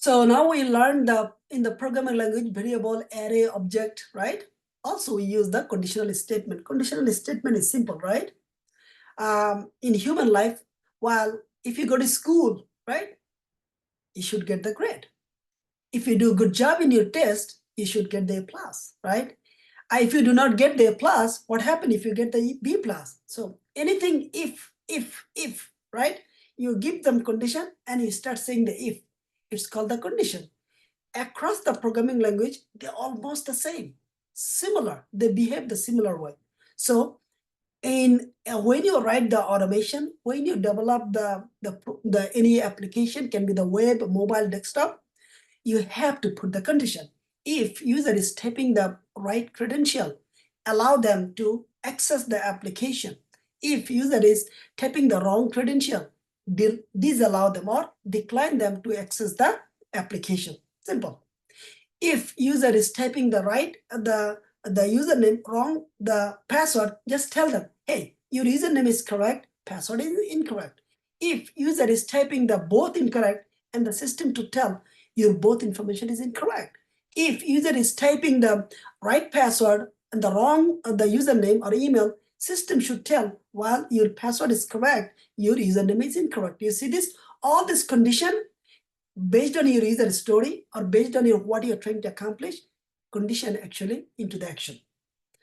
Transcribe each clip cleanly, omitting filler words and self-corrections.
So now we learned in the programming language variable, array, object, right? Also we use the conditional statement. Conditional statement is simple, right? In human life, while if you go to school, right, you should get the grade. If you do a good job in your test, you should get the A plus, right? If you do not get the A plus, what happens if you get the B plus? So anything if, right? You give them condition and you start saying the if. It's called the condition. Across the programming language, they're almost the same, similar. They behave the similar way. So when you write the automation, when you develop the any application, can be the web, mobile, desktop, you have to put the condition. If user is typing the right credential, allow them to access the application. If user is typing the wrong credential, disallow them or decline them to access the application. Simple. If user is typing the right, the username wrong, the password, just tell them, hey, your username is correct, password is incorrect. If user is typing the both incorrect and the system to tell your both information is incorrect. If user is typing the right password and the wrong the username or email, system should tell, while your password is correct, your username is incorrect. You see this, all this condition based on your user story or based on your what you're trying to accomplish, condition actually into the action.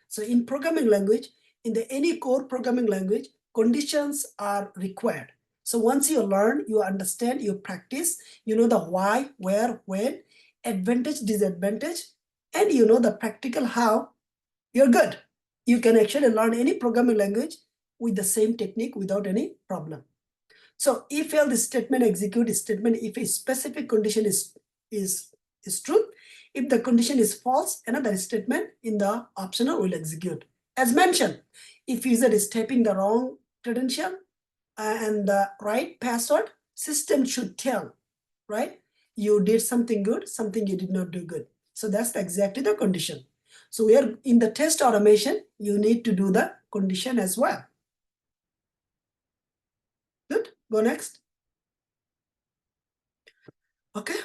So in programming language, in the any core programming language, conditions are required. So once you learn, you understand, you practice, you know the why, where, when, advantage, disadvantage, and you know the practical how, you're good. You can actually learn any programming language with the same technique without any problem. So if else statement execute statement if a specific condition is true. If the condition is false, another statement in the optional will execute. As mentioned, if user is typing the wrong credential and the right password, system should tell, right? You did something good, something you did not do good. So that's exactly the condition. So we are in the test automation, you need to do the condition as well. Good, go next. Okay.